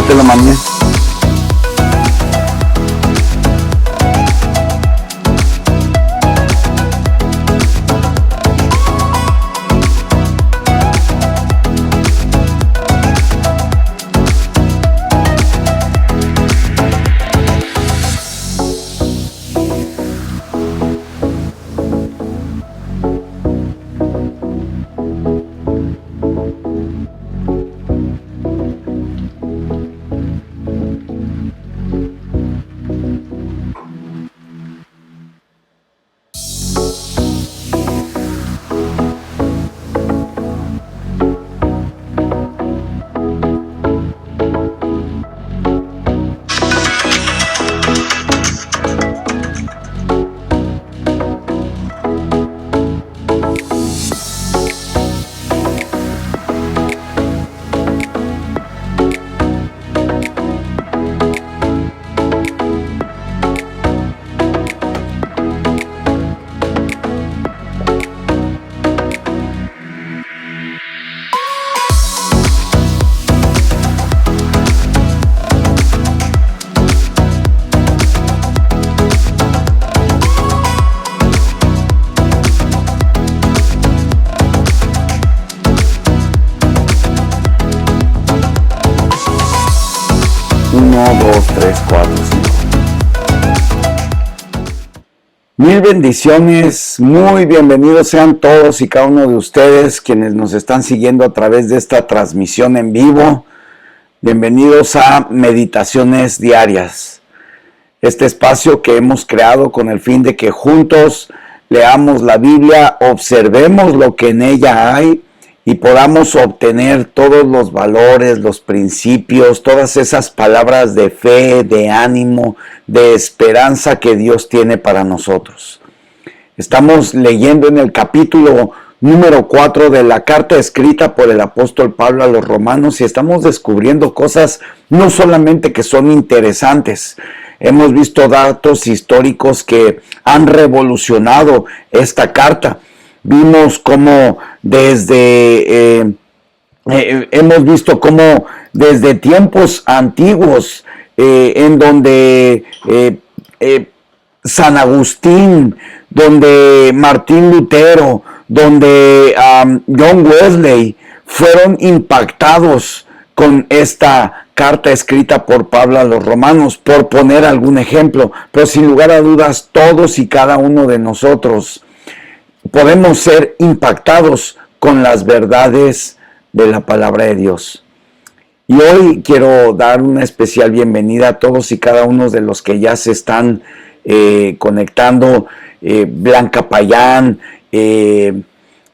Compártelo, mami. Mil bendiciones, muy bienvenidos sean todos y cada uno de ustedes quienes nos están siguiendo a través de esta transmisión en vivo. Bienvenidos a Meditaciones Diarias, este espacio que hemos creado con el fin de que juntos leamos la Biblia, observemos lo que en ella hay y podamos obtener todos los valores, los principios, todas esas palabras de fe, de ánimo, de esperanza que Dios tiene para nosotros. Estamos leyendo en el capítulo número 4 de la carta escrita por el apóstol Pablo a los romanos y estamos descubriendo cosas no solamente que son interesantes. Hemos visto datos históricos que han revolucionado esta carta. Vimos cómo hemos visto cómo desde tiempos antiguos, en donde San Agustín, donde Martín Lutero, donde John Wesley fueron impactados con esta carta escrita por Pablo a los romanos, por poner algún ejemplo, pero sin lugar a dudas todos y cada uno de nosotros podemos ser impactados con las verdades de la palabra de Dios. Y hoy quiero dar una especial bienvenida a todos y cada uno de los que ya se están conectando. Blanca Payán,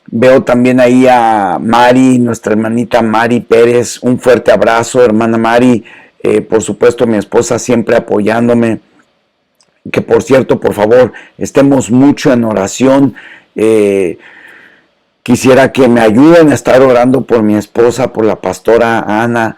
veo también ahí a Mari, nuestra hermanita Mari Pérez. Un fuerte abrazo, hermana Mari. Por supuesto, mi esposa siempre apoyándome. Que por cierto, por favor, estemos mucho en oración. Quisiera que me ayuden a estar orando por mi esposa, por la pastora Ana.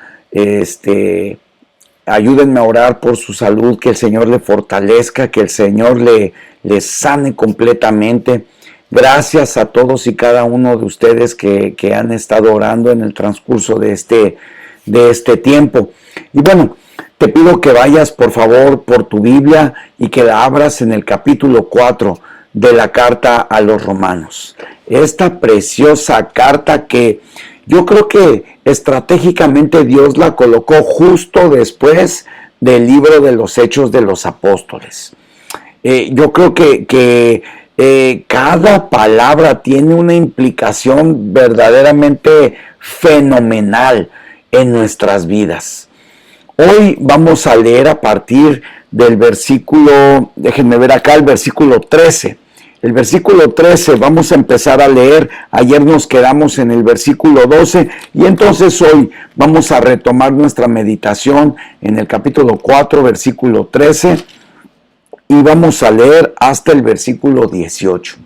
Ayúdenme a orar por su salud, que el Señor le fortalezca, que el Señor le sane completamente. Gracias a todos y cada uno de ustedes que han estado orando en el transcurso de este tiempo. Y bueno, te pido que vayas por favor por tu Biblia y que la abras en el capítulo 4 de la carta a los romanos. Esta preciosa carta que yo creo que estratégicamente Dios la colocó justo después del libro de los Hechos de los Apóstoles. Yo creo que cada palabra tiene una implicación verdaderamente fenomenal en nuestras vidas. Hoy vamos a leer a partir del versículo, déjenme ver acá, el versículo 13. El versículo 13 vamos a empezar a leer. Ayer nos quedamos en el versículo 12 y entonces hoy vamos a retomar nuestra meditación en el capítulo 4, versículo 13 y vamos a leer hasta el versículo 18.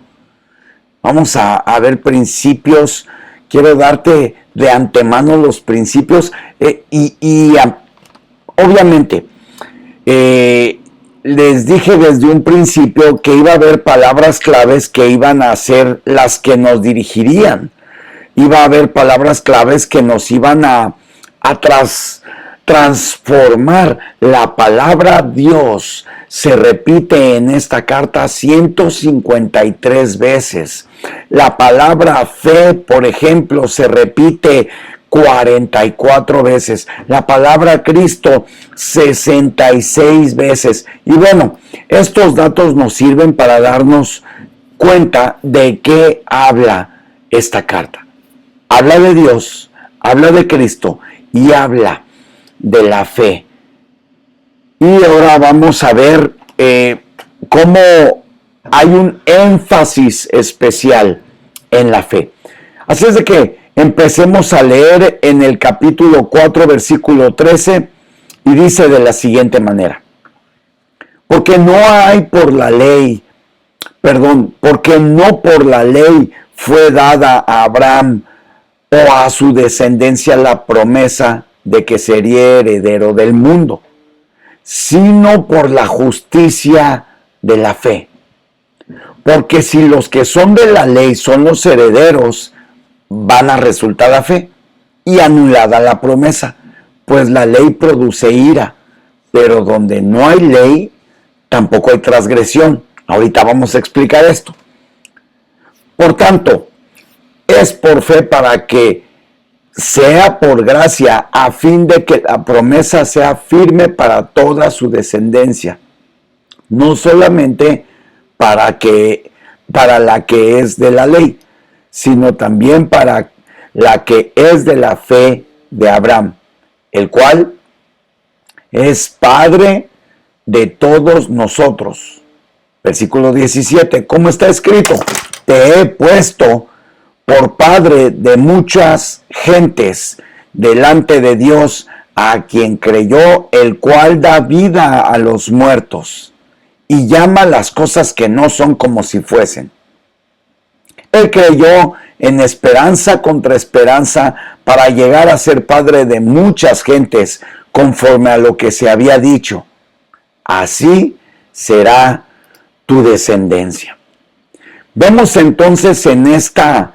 Vamos a ver principios. Quiero darte de antemano los principios obviamente les dije desde un principio que iba a haber palabras claves que iban a ser las que nos dirigirían. Iba a haber palabras claves que nos iban a transformar. La palabra Dios se repite en esta carta 153 veces. La palabra fe, por ejemplo, se repite 44 veces. La palabra Cristo 66 veces. Y bueno, estos datos nos sirven para darnos cuenta de qué habla esta carta. Habla de Dios, habla de Cristo y habla de la fe. Y ahora vamos a ver cómo hay un énfasis especial en la fe. Así es de que empecemos a leer en el capítulo 4, versículo 13, y dice de la siguiente manera: porque no por la ley fue dada a Abraham o a su descendencia la promesa de que sería heredero del mundo, sino por la justicia de la fe. Porque si los que son de la ley son los herederos, van a resultar la fe y anulada la promesa, pues la ley produce ira, pero donde no hay ley, tampoco hay transgresión. Ahorita vamos a explicar esto. Por tanto, es por fe para que sea por gracia, a fin de que la promesa sea firme para toda su descendencia, no solamente para la que es de la ley, sino también para la que es de la fe de Abraham, el cual es Padre de todos nosotros. Versículo 17, como está escrito: te he puesto por padre de muchas gentes delante de Dios, a quien creyó, el cual da vida a los muertos y llama las cosas que no son como si fuesen. Él creyó en esperanza contra esperanza, para llegar a ser padre de muchas gentes, conforme a lo que se había dicho: así será tu descendencia. Vemos entonces en esta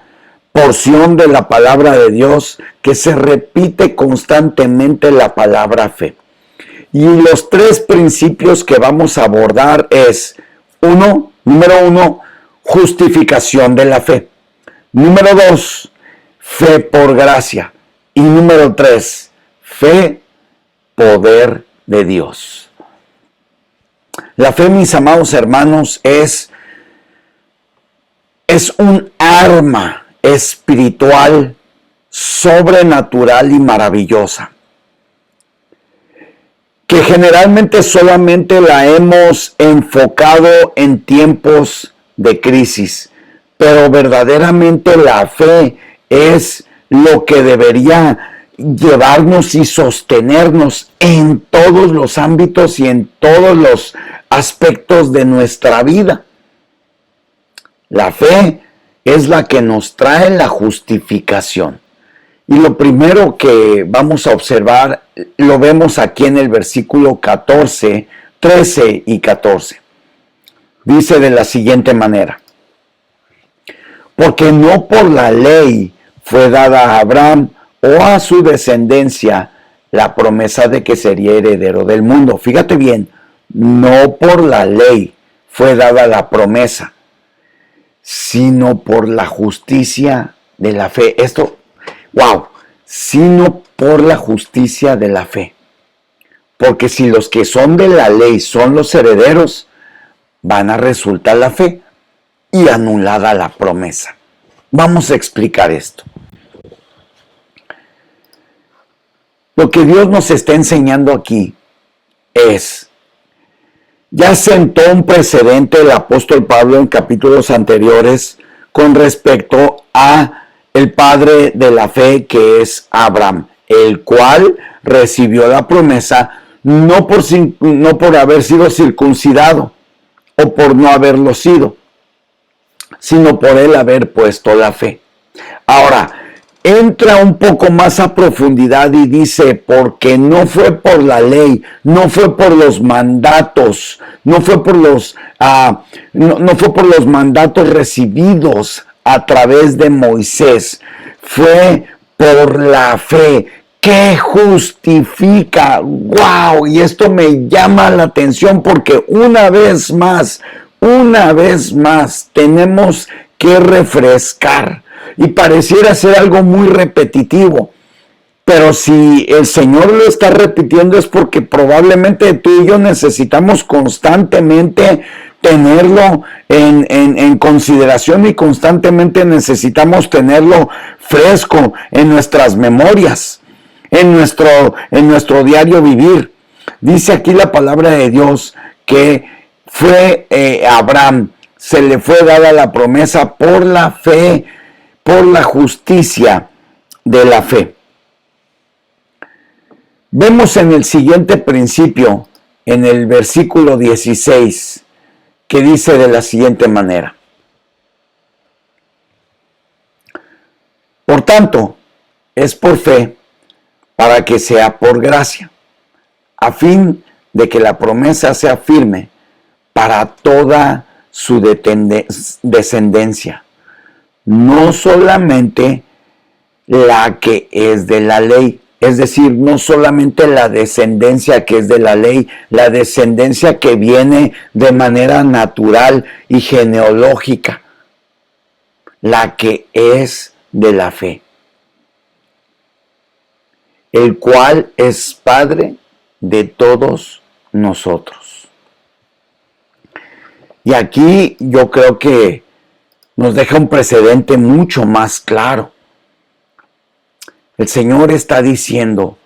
porción de la palabra de Dios que se repite constantemente la palabra fe. Y los tres principios que vamos a abordar es: número uno, justificación de la fe. Número 2, fe por gracia. Y número 3, fe, poder de Dios. La fe, mis amados hermanos, es un arma espiritual, sobrenatural y maravillosa, que generalmente solamente la hemos enfocado en tiempos de crisis, pero verdaderamente la fe es lo que debería llevarnos y sostenernos en todos los ámbitos y en todos los aspectos de nuestra vida. La fe es la que nos trae la justificación. Y lo primero que vamos a observar lo vemos aquí en el versículo 13 y 14. Dice de la siguiente manera: porque no por la ley fue dada a Abraham o a su descendencia la promesa de que sería heredero del mundo. Fíjate bien, no por la ley fue dada la promesa, sino por la justicia de la fe. Sino por la justicia de la fe. Porque si los que son de la ley son los herederos, van a resultar la fe y anulada la promesa. Vamos a explicar esto. Lo que Dios nos está enseñando aquí es: ya sentó un precedente el apóstol Pablo en capítulos anteriores con respecto a el padre de la fe, que es Abraham, el cual recibió la promesa no por haber sido circuncidado o por no haberlo sido, sino por él haber puesto la fe. Ahora, entra un poco más a profundidad y dice: porque no fue por la ley, no fue por los mandatos, no fue por los mandatos recibidos a través de Moisés, fue por la fe que justifica. ¡Wow! Y esto me llama la atención porque una vez más, tenemos que refrescar. Y pareciera ser algo muy repetitivo. Pero si el Señor lo está repitiendo es porque probablemente tú y yo necesitamos constantemente tenerlo en consideración y constantemente necesitamos tenerlo fresco en nuestras memorias, en nuestro diario vivir. Dice aquí la palabra de Dios que fue Abraham, se le fue dada la promesa por la fe, por la justicia de la fe. Vemos en el siguiente principio, en el versículo 16, que dice de la siguiente manera: por tanto, es por fe, para que sea por gracia, a fin de que la promesa sea firme para toda su descendencia, no solamente la que es de la ley. Es decir, no solamente la descendencia que es de la ley, la descendencia que viene de manera natural y genealógica, la que es de la fe, el cual es Padre de todos nosotros. Y aquí yo creo que nos deja un precedente mucho más claro. El Señor está diciendo,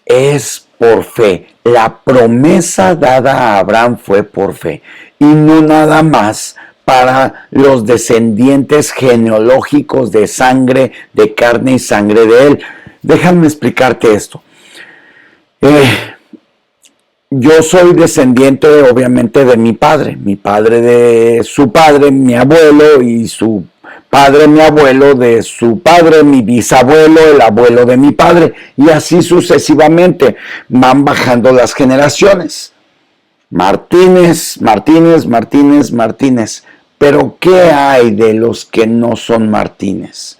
es por fe. La promesa dada a Abraham fue por fe. Y no nada más para los descendientes genealógicos de sangre, de carne y sangre de él. Déjame explicarte esto. Yo soy descendiente, obviamente, de mi padre de su padre, mi abuelo, y su padre, mi abuelo, de su padre, mi bisabuelo, el abuelo de mi padre, y así sucesivamente van bajando las generaciones. Martínez. Pero ¿qué hay de los que no son Martínez?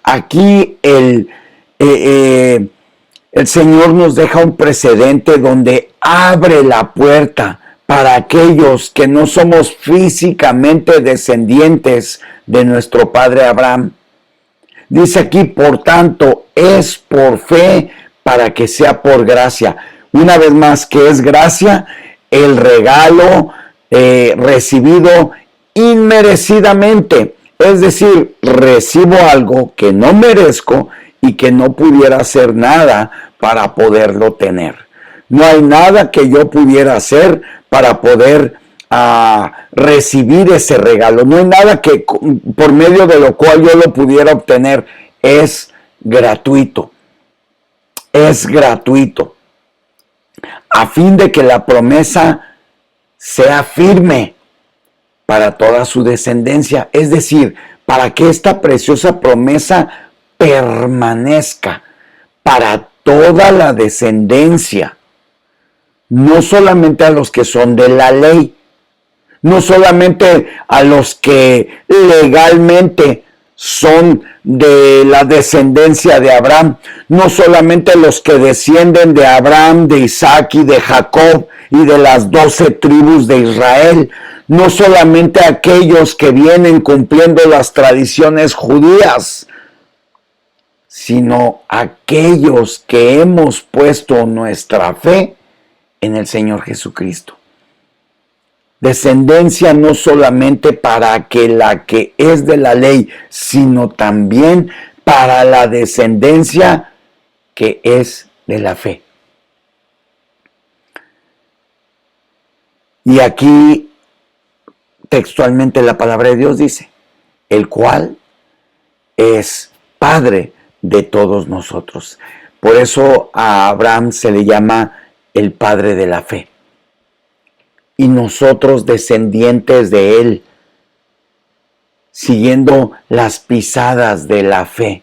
Aquí el Señor nos deja un precedente donde abre la puerta para aquellos que no somos físicamente descendientes de nuestro padre Abraham. Dice aquí, por tanto, es por fe para que sea por gracia. Una vez más, ¿qué es gracia? El regalo recibido inmerecidamente. Es decir, recibo algo que no merezco y que no pudiera hacer nada para poderlo tener. No hay nada que yo pudiera hacer para poder recibir ese regalo. No hay nada que por medio de lo cual yo lo pudiera obtener. Es gratuito. Es gratuito. A fin de que la promesa sea firme para toda su descendencia. Es decir, para que esta preciosa promesa permanezca para toda la descendencia. No solamente a los que son de la ley, no solamente a los que legalmente son de la descendencia de Abraham, no solamente a los que descienden de Abraham, de Isaac y de Jacob y de las 12 tribus de Israel, no solamente a aquellos que vienen cumpliendo las tradiciones judías, sino aquellos que hemos puesto nuestra fe en el Señor Jesucristo. Descendencia no solamente para que la que es de la ley, sino también para la descendencia que es de la fe. Y aquí textualmente la palabra de Dios dice, el cual es Padre de todos nosotros. Por eso a Abraham se le llama el Padre de la fe. Y nosotros, descendientes de él, siguiendo las pisadas de la fe.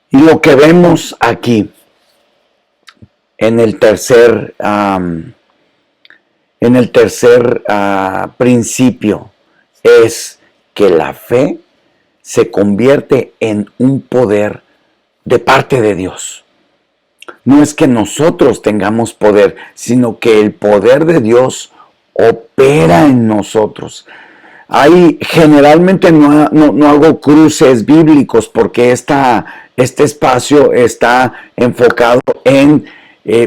Y lo que vemos aquí, en el tercer principio, es que la fe se convierte en un poder de parte de Dios. No es que nosotros tengamos poder, sino que el poder de Dios opera en nosotros. Generalmente no hago cruces bíblicos porque este espacio está enfocado en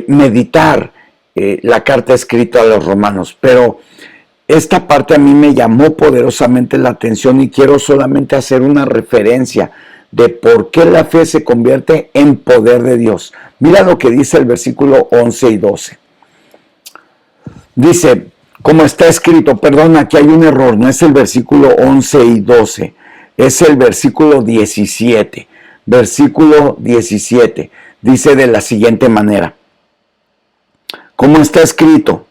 meditar la carta escrita a los romanos, pero esta parte a mí me llamó poderosamente la atención y quiero solamente hacer una referencia de por qué la fe se convierte en poder de Dios. Mira lo que dice el versículo 11 y 12. Dice, como está escrito, perdón, aquí hay un error, no es el versículo 11 y 12, es el versículo 17. Versículo 17 dice de la siguiente manera, como está escrito,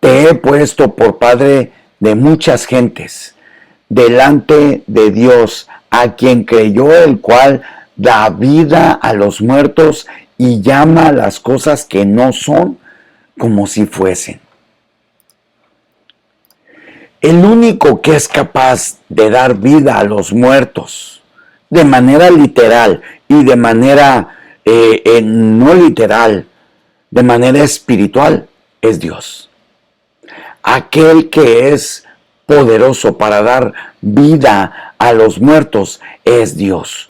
te he puesto por padre de muchas gentes, delante de Dios, a quien creyó, el cual da vida a los muertos y llama a las cosas que no son como si fuesen. El único que es capaz de dar vida a los muertos de manera literal y de manera no literal, de manera espiritual, es Dios. Aquel que es poderoso para dar vida a los muertos es Dios.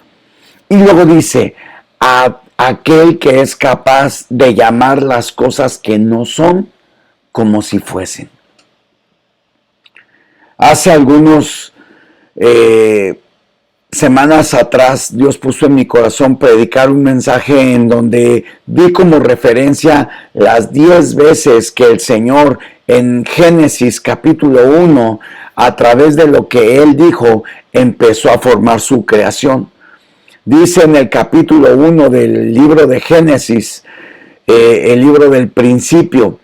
Y luego dice, a aquel que es capaz de llamar las cosas que no son como si fuesen. Hace algunos semanas atrás Dios puso en mi corazón predicar un mensaje en donde vi como referencia las 10 veces que el Señor en Génesis capítulo 1, a través de lo que Él dijo, empezó a formar su creación. Dice en el capítulo 1 del libro de Génesis, el libro del principio,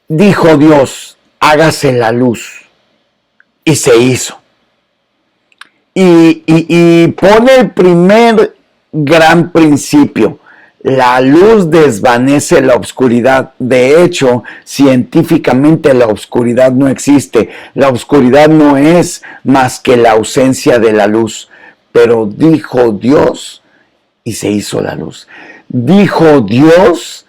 dijo Dios, hágase la luz, y se hizo. Y pone el primer gran principio. La luz desvanece la oscuridad. De hecho, científicamente la oscuridad no existe. La oscuridad no es más que la ausencia de la luz. Pero dijo Dios y se hizo la luz. Dijo Dios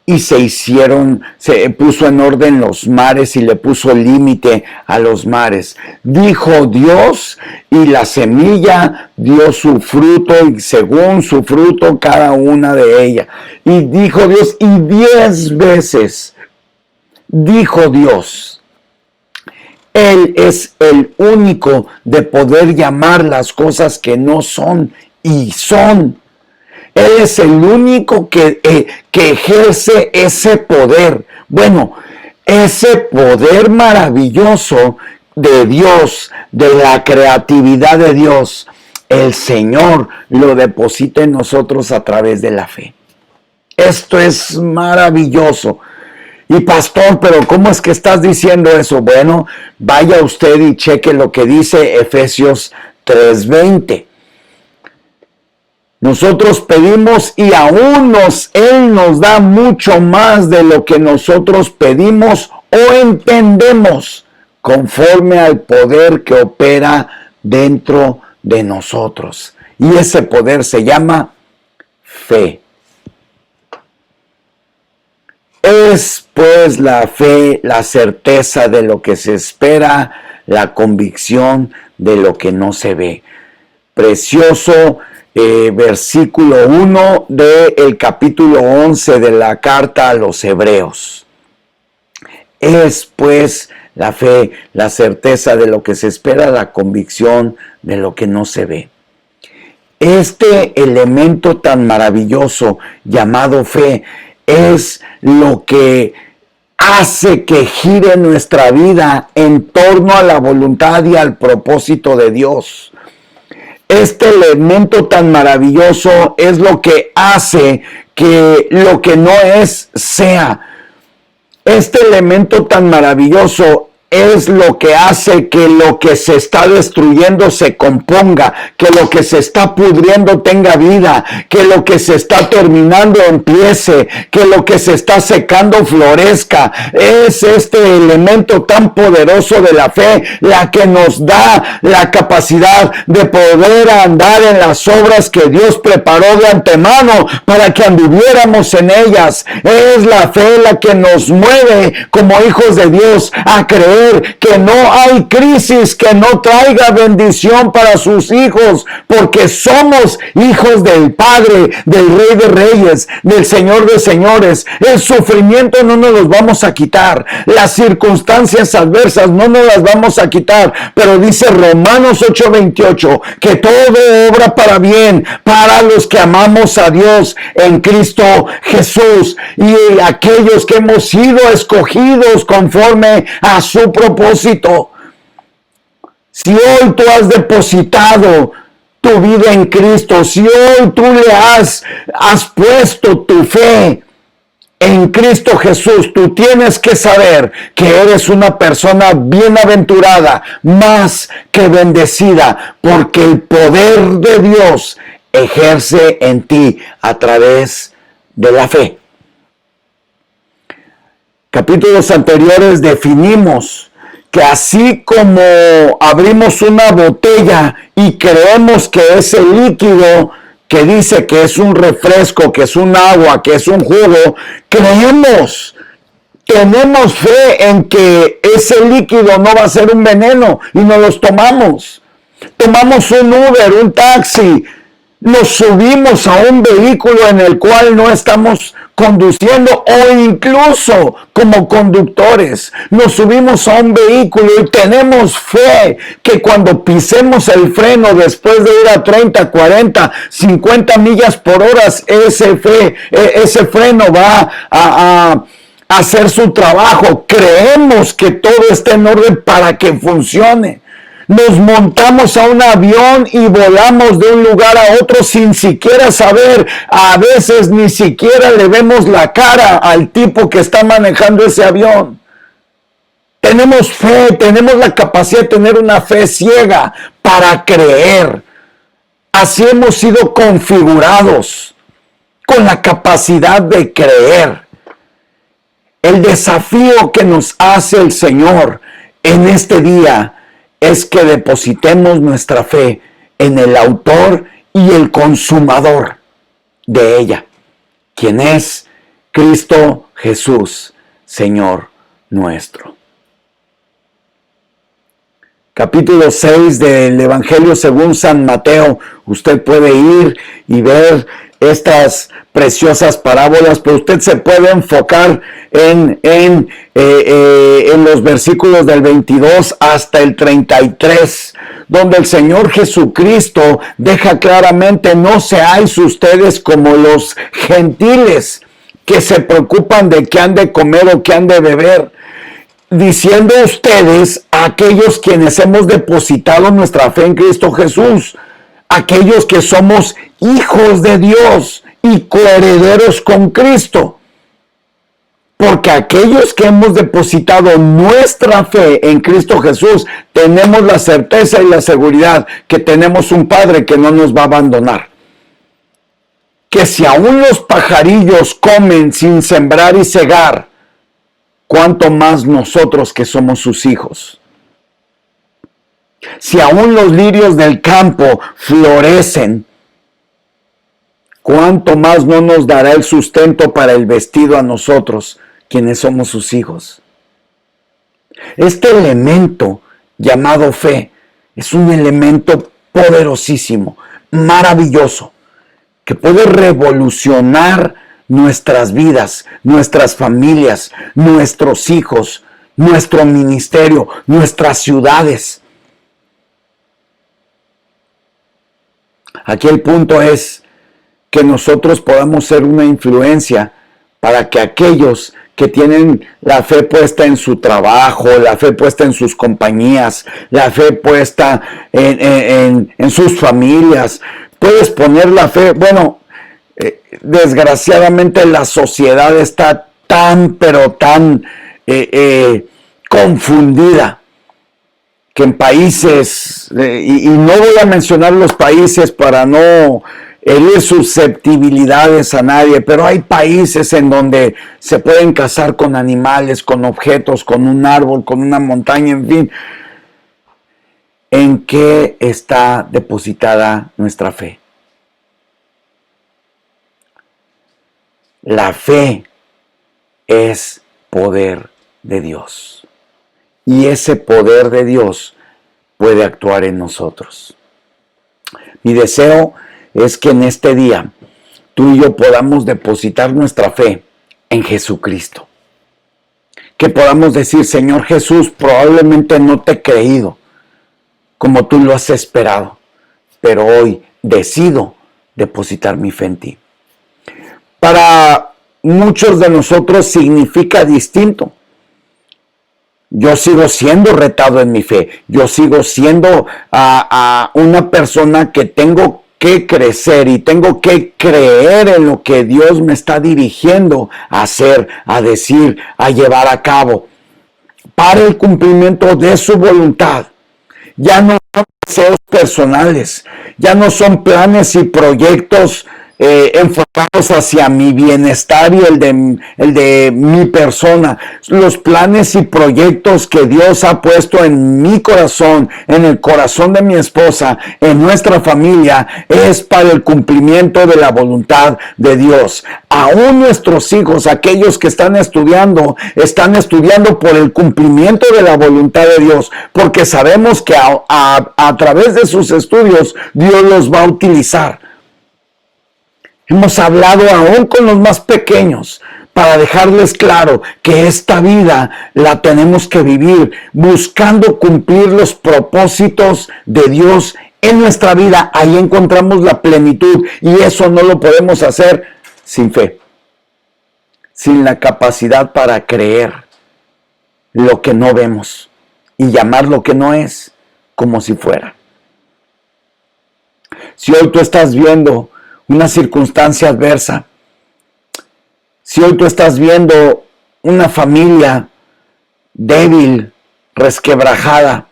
y se puso en orden los mares y le puso límite a los mares. Dijo Dios y la semilla dio su fruto y según su fruto cada una de ellas. Y dijo Dios y 10 veces dijo Dios. Él es el único de poder llamar las cosas que no son y son. Él es el único que ejerce ese poder. Bueno, ese poder maravilloso de Dios, de la creatividad de Dios, el Señor lo deposita en nosotros a través de la fe. Esto es maravilloso. Y pastor, pero ¿cómo es que estás diciendo eso? Bueno, vaya usted y cheque lo que dice Efesios 3:20. Nosotros pedimos y aún Él nos da mucho más de lo que nosotros pedimos o entendemos, conforme al poder que opera dentro de nosotros. Y ese poder se llama fe. Es pues la fe, la certeza de lo que se espera, la convicción de lo que no se ve. Precioso versículo 1 del capítulo 11 de la carta a los Hebreos. Es pues la fe, la certeza de lo que se espera, la convicción de lo que no se ve. Este elemento tan maravilloso llamado fe es lo que hace que gire nuestra vida en torno a la voluntad y al propósito de Dios. Este elemento tan maravilloso es lo que hace que lo que no es sea. Este elemento tan maravilloso es lo que hace que lo que se está destruyendo se componga, que lo que se está pudriendo tenga vida, que lo que se está terminando empiece, que lo que se está secando florezca. Es este elemento tan poderoso de la fe la que nos da la capacidad de poder andar en las obras que Dios preparó de antemano para que anduviéramos en ellas. Es la fe la que nos mueve como hijos de Dios a creer que no hay crisis que no traiga bendición para sus hijos, porque somos hijos del Padre, del Rey de Reyes, del Señor de Señores. El sufrimiento no nos los vamos a quitar, las circunstancias adversas no nos las vamos a quitar, pero dice Romanos 8:28 que todo obra para bien para los que amamos a Dios en Cristo Jesús, y aquellos que hemos sido escogidos conforme a su propósito. Si hoy tú has depositado tu vida en Cristo, si hoy tú le has puesto tu fe en Cristo Jesús, tú tienes que saber que eres una persona bienaventurada, más que bendecida, porque el poder de Dios ejerce en ti a través de la fe. Capítulos anteriores definimos que así como abrimos una botella y creemos que ese líquido que dice que es un refresco, que es un agua, que es un jugo, tenemos fe en que ese líquido no va a ser un veneno y nos los tomamos. Tomamos un Uber, un taxi, nos subimos a un vehículo en el cual no estamos conduciendo, o incluso como conductores nos subimos a un vehículo y tenemos fe que cuando pisemos el freno después de ir a 30, 40, 50 millas por hora, ese freno va a hacer su trabajo. Creemos que todo está en orden para que funcione. Nos montamos a un avión y volamos de un lugar a otro sin siquiera saber. A veces ni siquiera le vemos la cara al tipo que está manejando ese avión. Tenemos fe, tenemos la capacidad de tener una fe ciega para creer. Así hemos sido configurados con la capacidad de creer. El desafío que nos hace el Señor en este día es que depositemos nuestra fe en el autor y el consumador de ella, quien es Cristo Jesús, Señor nuestro. Capítulo 6 del Evangelio según San Mateo. Usted puede ir y ver estas preciosas parábolas, pero usted se puede enfocar en los versículos del 22 hasta el 33, donde el Señor Jesucristo deja claramente: no seáis ustedes como los gentiles que se preocupan de qué han de comer o qué han de beber, diciendo ustedes a aquellos quienes hemos depositado nuestra fe en Cristo Jesús, aquellos que somos hijos de Dios y coherederos con Cristo. Porque aquellos que hemos depositado nuestra fe en Cristo Jesús, tenemos la certeza y la seguridad que tenemos un Padre que no nos va a abandonar. Que si aún los pajarillos comen sin sembrar y cegar, cuánto más nosotros que somos sus hijos. Si aún los lirios del campo florecen, cuánto más no nos dará el sustento para el vestido a nosotros, quienes somos sus hijos. Este elemento llamado fe es un elemento poderosísimo, maravilloso, que puede revolucionar nuestras vidas, nuestras familias, nuestros hijos, nuestro ministerio, nuestras ciudades. Aquí el punto es que nosotros podamos ser una influencia para que aquellos que tienen la fe puesta en su trabajo, la fe puesta en sus compañías, la fe puesta en sus familias, puedes poner la fe. Bueno, desgraciadamente la sociedad está tan, pero tan confundida, que en países, y no voy a mencionar los países para no herir susceptibilidades a nadie, pero hay países en donde se pueden casar con animales, con objetos, con un árbol, con una montaña, en fin. ¿En qué está depositada nuestra fe? La fe es poder de Dios. Y ese poder de Dios puede actuar en nosotros. Mi deseo es que en este día tú y yo podamos depositar nuestra fe en Jesucristo. Que podamos decir, Señor Jesús, probablemente no te he creído como tú lo has esperado, pero hoy decido depositar mi fe en ti. Para muchos de nosotros significa distinto. Yo sigo siendo retado en mi fe. Yo sigo siendo una persona que tengo que crecer y tengo que creer en lo que Dios me está dirigiendo a hacer, a decir, a llevar a cabo, para el cumplimiento de su voluntad. Ya no son deseos personales, ya no son planes y proyectos enfocados hacia mi bienestar y el de mi persona. Los planes y proyectos que Dios ha puesto en mi corazón, en el corazón de mi esposa, en nuestra familia, es para el cumplimiento de la voluntad de Dios. Aún nuestros hijos, aquellos que están estudiando por el cumplimiento de la voluntad de Dios, porque sabemos que a través de sus estudios Dios los va a utilizar. Hemos hablado aún con los más pequeños para dejarles claro que esta vida la tenemos que vivir buscando cumplir los propósitos de Dios en nuestra vida. Ahí encontramos la plenitud y eso no lo podemos hacer sin fe, sin la capacidad para creer lo que no vemos y llamar lo que no es como si fuera. Si hoy tú estás viendo una circunstancia adversa, si hoy tú estás viendo una familia débil, resquebrajada,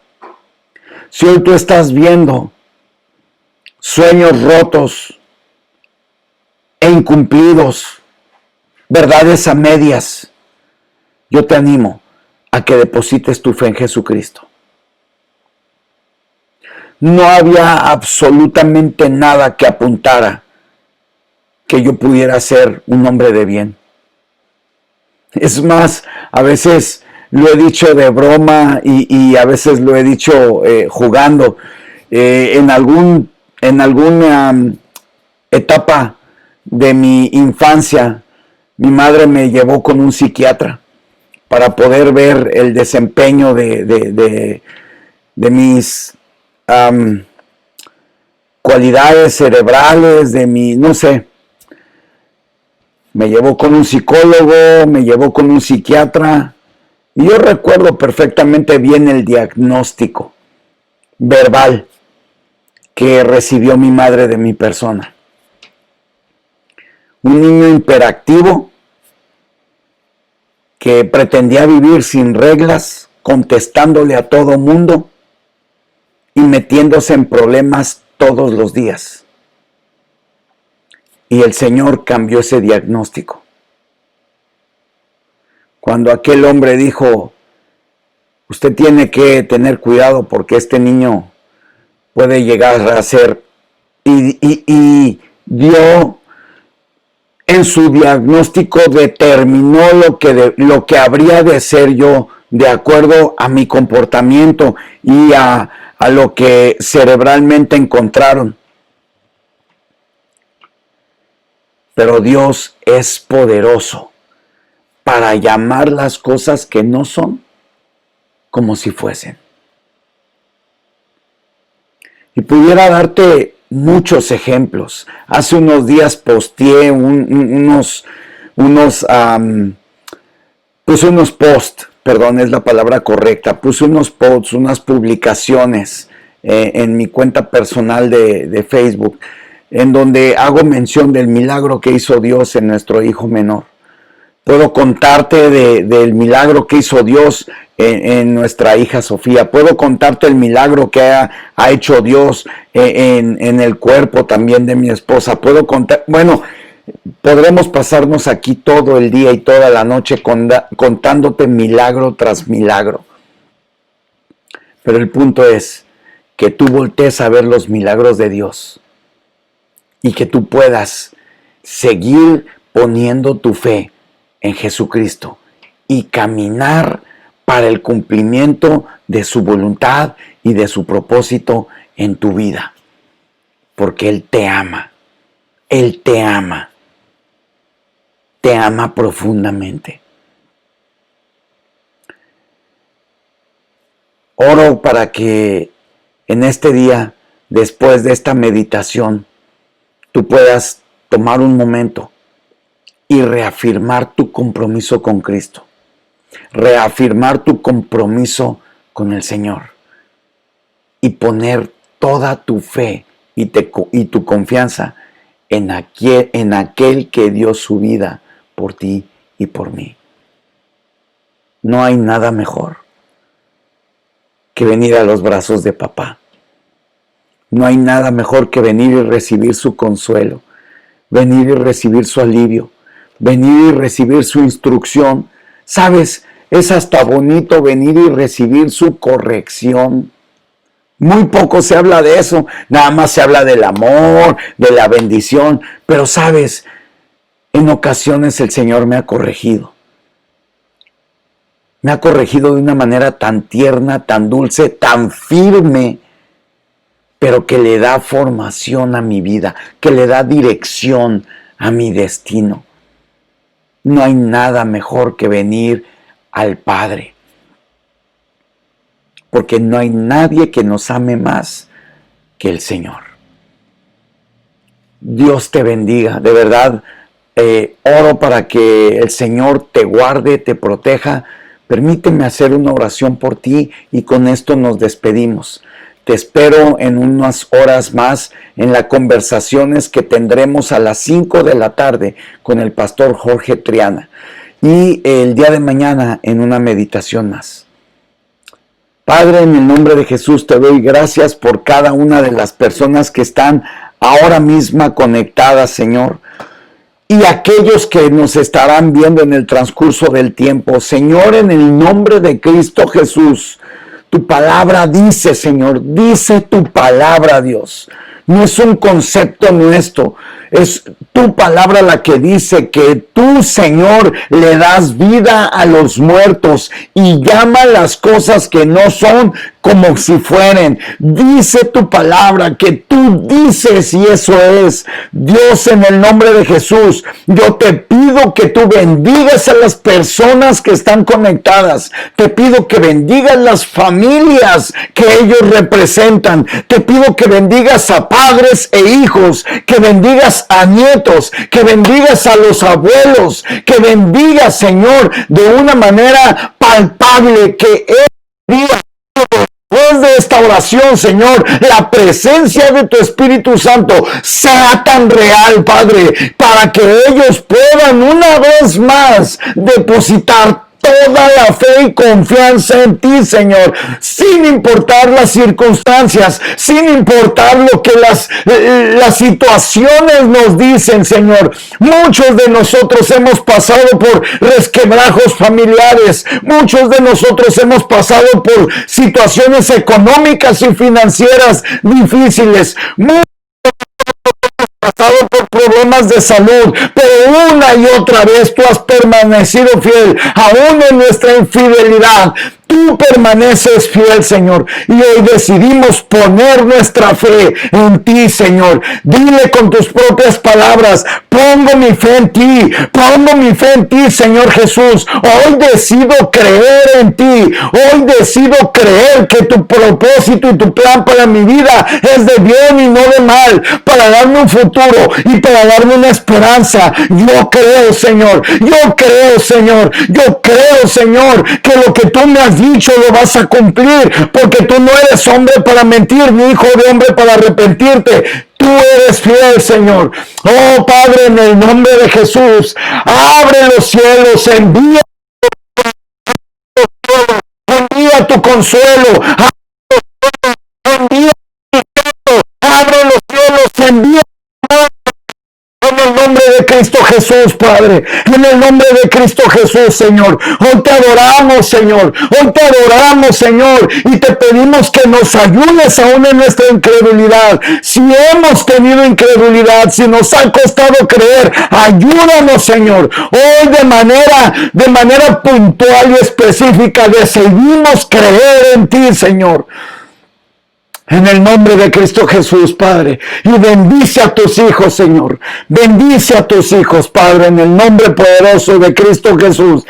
si hoy tú estás viendo sueños rotos e incumplidos, verdades a medias, yo te animo a que deposites tu fe en Jesucristo. No había absolutamente nada que apuntara que yo pudiera ser un hombre de bien. Es más, a veces lo he dicho de broma y a veces lo he dicho jugando. En alguna etapa de mi infancia, mi madre me llevó con un psiquiatra para poder ver el desempeño de mis cualidades cerebrales, no sé. Me llevó con un psicólogo, me llevó con un psiquiatra. Y yo recuerdo perfectamente bien el diagnóstico verbal que recibió mi madre de mi persona. Un niño hiperactivo que pretendía vivir sin reglas, contestándole a todo mundo y metiéndose en problemas todos los días. Y el Señor cambió ese diagnóstico. Cuando aquel hombre dijo, usted tiene que tener cuidado porque este niño puede llegar a ser, y dio en su diagnóstico, determinó lo que habría de ser yo de acuerdo a mi comportamiento y a lo que cerebralmente encontraron. Pero Dios es poderoso para llamar las cosas que no son como si fuesen. Y pudiera darte muchos ejemplos. Hace unos días posteé unos posts, perdón, es la palabra correcta. Puse unos posts, unas publicaciones en mi cuenta personal de Facebook, en donde hago mención del milagro que hizo Dios en nuestro hijo menor. Puedo contarte del milagro que hizo Dios en nuestra hija Sofía. Puedo contarte el milagro que ha hecho Dios en el cuerpo también de mi esposa. Puedo contar, bueno, podremos pasarnos aquí todo el día y toda la noche contándote milagro tras milagro. Pero el punto es que tú voltees a ver los milagros de Dios y que tú puedas seguir poniendo tu fe en Jesucristo y caminar para el cumplimiento de su voluntad y de su propósito en tu vida. Porque Él te ama. Él te ama. Te ama profundamente. Oro para que en este día, después de esta meditación, tú puedas tomar un momento y reafirmar tu compromiso con Cristo, reafirmar tu compromiso con el Señor y poner toda tu fe y tu confianza en aquel que dio su vida por ti y por mí. No hay nada mejor que venir a los brazos de papá. No hay nada mejor que venir y recibir su consuelo, venir y recibir su alivio, venir y recibir su instrucción. ¿Sabes? Es hasta bonito venir y recibir su corrección. Muy poco se habla de eso, nada más se habla del amor, de la bendición. Pero ¿sabes? En ocasiones el Señor me ha corregido. Me ha corregido de una manera tan tierna, tan dulce, tan firme, pero que le da formación a mi vida, que le da dirección a mi destino. No hay nada mejor que venir al Padre, porque no hay nadie que nos ame más que el Señor. Dios te bendiga, de verdad, oro para que el Señor te guarde, te proteja. Permíteme hacer una oración por ti y con esto nos despedimos. Te espero en unas horas más en las conversaciones que tendremos a las 5 de la tarde con el pastor Jorge Triana. Y el día de mañana en una meditación más. Padre, en el nombre de Jesús te doy gracias por cada una de las personas que están ahora mismo conectadas, Señor. Y aquellos que nos estarán viendo en el transcurso del tiempo. Señor, en el nombre de Cristo Jesús, tu palabra dice, Señor, dice tu palabra, Dios. No es un concepto nuestro, es tu palabra la que dice que tú, Señor, le das vida a los muertos y llama las cosas que no son como si fueren. Dice tu palabra que tú dices y eso es. Dios, en el nombre de Jesús, yo te pido que tú bendigas a las personas que están conectadas. Te pido que bendigas las familias que ellos representan. Te pido que bendigas a padres e hijos, que bendigas a nietos, que bendigas a los abuelos, que bendigas, Señor, de una manera palpable, que después de esta oración, Señor, la presencia de tu Espíritu Santo sea tan real, Padre, para que ellos puedan una vez más depositar toda la fe y confianza en ti, Señor, sin importar las circunstancias, sin importar lo que las situaciones nos dicen, Señor. Muchos de nosotros hemos pasado por resquebrajos familiares, muchos de nosotros hemos pasado por situaciones económicas y financieras difíciles, pasado por problemas de salud, pero una y otra vez tú has permanecido fiel, aún en nuestra infidelidad. Tú permaneces fiel, Señor, y hoy decidimos poner nuestra fe en ti, Señor. Dile con tus propias palabras: pongo mi fe en ti, pongo mi fe en ti, Señor Jesús. Hoy decido creer en ti, hoy decido creer que tu propósito y tu plan para mi vida es de bien y no de mal, para darme un futuro y para darme una esperanza. Yo creo, Señor, yo creo, Señor, yo creo, Señor, que lo que tú me has dicho lo vas a cumplir, porque tú no eres hombre para mentir, ni hijo de hombre para arrepentirte. Tú Tú eres fiel, Señor. Oh, Padre, en el nombre de Jesús, abre los cielos, envía tu consuelo, envía, abre los cielos, envía. En el nombre de Cristo Jesús, Padre. En el nombre de Cristo Jesús, Señor. Hoy te adoramos, Señor. Hoy te adoramos, Señor. Y te pedimos que nos ayudes aún en nuestra incredulidad. Si hemos tenido incredulidad, si nos ha costado creer, ayúdanos, Señor. Hoy de manera puntual y específica decidimos creer en ti, Señor. En el nombre de Cristo Jesús, Padre. Y bendice a tus hijos, Señor. Bendice a tus hijos, Padre, en el nombre poderoso de Cristo Jesús.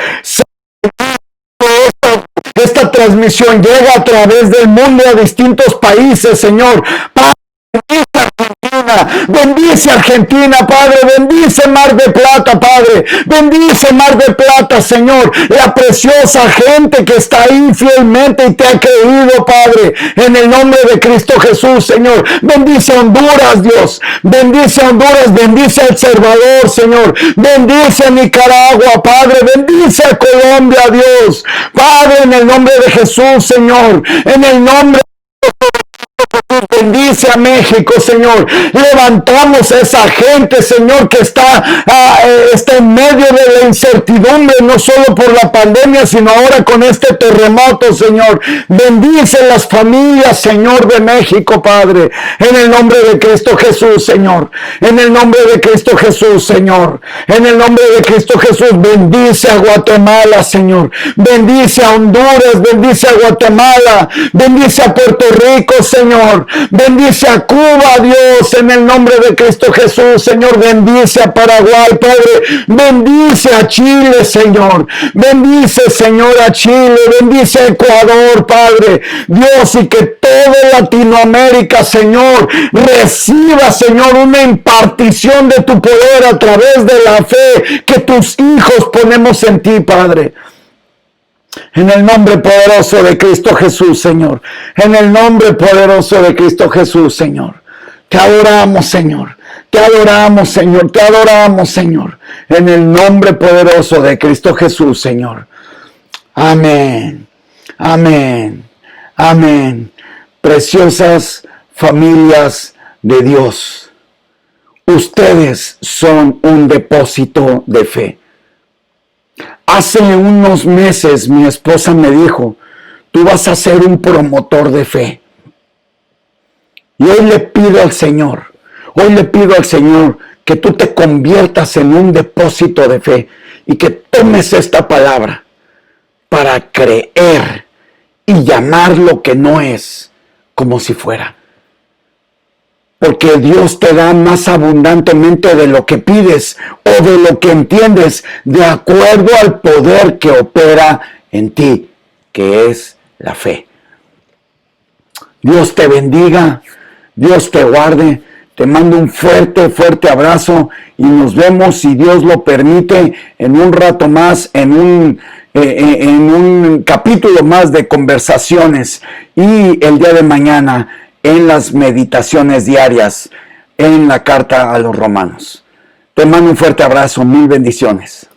Esta transmisión llega a través del mundo a distintos países, Señor. Padre, bendice Argentina, Padre, bendice Mar de Plata, Padre, bendice Mar de Plata, Señor, la preciosa gente que está ahí fielmente y te ha creído, Padre, en el nombre de Cristo Jesús, Señor. Bendice a Honduras, Dios, bendice a Honduras, bendice a El Salvador, Señor, bendice a Nicaragua, Padre, bendice a Colombia, Dios, Padre, en el nombre de Jesús, Señor, en el nombre bendice a México, Señor. Levantamos a esa gente, Señor, que está en medio de la incertidumbre, no solo por la pandemia, sino ahora con este terremoto, Señor. Bendice las familias, Señor, de México, Padre. En el nombre de Cristo Jesús, Señor. En el nombre de Cristo Jesús, Señor. En el nombre de Cristo Jesús, bendice a Guatemala, Señor. Bendice a Honduras, bendice a Guatemala. Bendice a Puerto Rico, Señor. Bendice a Cuba, Dios, en el nombre de Cristo Jesús, Señor. Bendice a Paraguay, Padre. Bendice a Chile, Señor. Bendice, Señor, a Chile. Bendice a Ecuador, Padre. Dios, y que toda Latinoamérica, Señor, reciba, Señor, una impartición de tu poder a través de la fe que tus hijos ponemos en ti, Padre. En el nombre poderoso de Cristo Jesús, Señor. En el nombre poderoso de Cristo Jesús, Señor. Te adoramos, Señor. Te adoramos, Señor. Te adoramos, Señor. En el nombre poderoso de Cristo Jesús, Señor. Amén. Amén. Amén. Preciosas familias de Dios. Ustedes son un depósito de fe. Hace unos meses mi esposa me dijo, tú vas a ser un promotor de fe. Y hoy le pido al Señor que tú te conviertas en un depósito de fe y que tomes esta palabra para creer y llamar lo que no es como si fuera. Porque Dios te da más abundantemente de lo que pides o de lo que entiendes, de acuerdo al poder que opera en ti, que es la fe. Dios te bendiga, Dios te guarde, te mando un fuerte, fuerte abrazo y nos vemos, si Dios lo permite, en un rato más, en un capítulo más de conversaciones y el día de mañana en las meditaciones diarias en la carta a los Romanos. Te mando un fuerte abrazo, mil bendiciones.